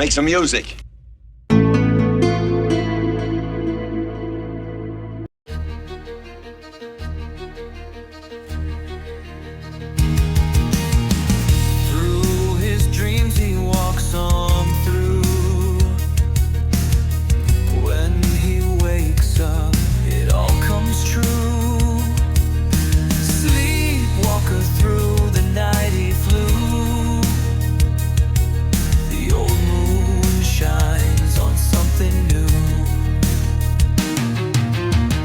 make some music. Through his dreams he walks on through. When he wakes up, it all comes true. Sleepwalker through the night he flew. The old moon shines on something new.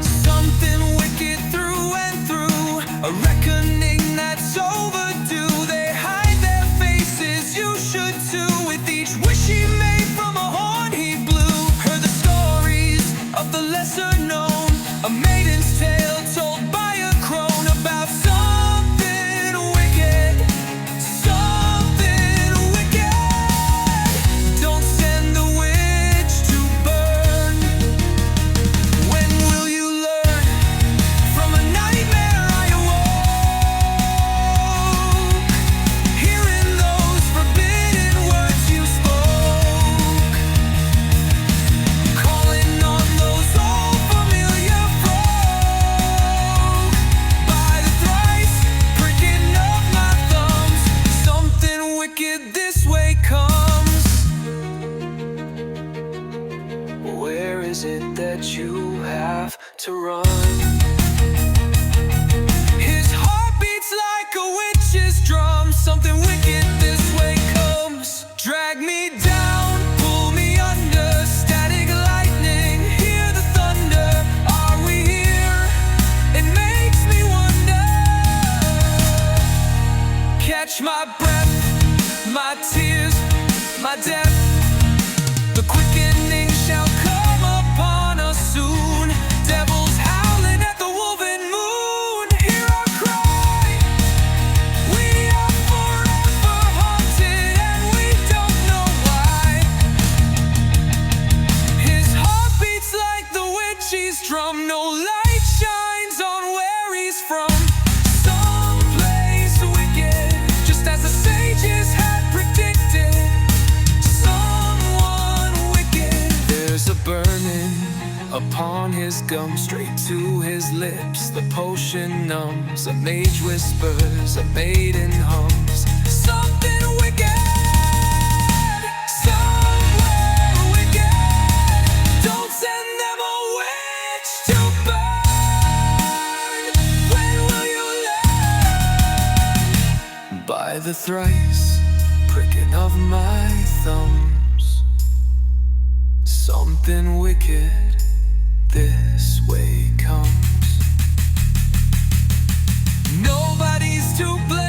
Something wicked through and through, a reckoning that's overdue. They hide their faces, you should too. With each wish he made from a horn he blew. Heard the stories of the lesser known, a maiden's tale told by a crone about something wicked, something wicked. Don't send the witch to burn. When will you learn? From a nightmare I awoke, hearing those forbidden words you spoke, calling on those old familiar folk. By the thrice pricking of my thumbs, something wicked this way comes. Where is it that you have to run? His heart beats like a witch's drum. Something wicked this way comes. Drag me down, pull me under. Static lightning, hear the thunder. Are we here? It makes me wonder. Catch my breath, my tears, my death. The quickening shall come upon us soon. Devils howling at the woven moon. Hear our cry. We are forever haunted and we don't know why. His heart beats like the witch's drum. No light shines on where he's from. Someplace wicked, just as the sages had predicted. Someone wicked. There's a burning upon his gum, straight to his lips. The potion numbs. A mage whispers, a maiden hums. Something wicked, somewhere wicked. Don't send them a witch to burn. When will you learn? By the thrice pricking of my thumbs, something wicked this way comes. Nobody's to blame.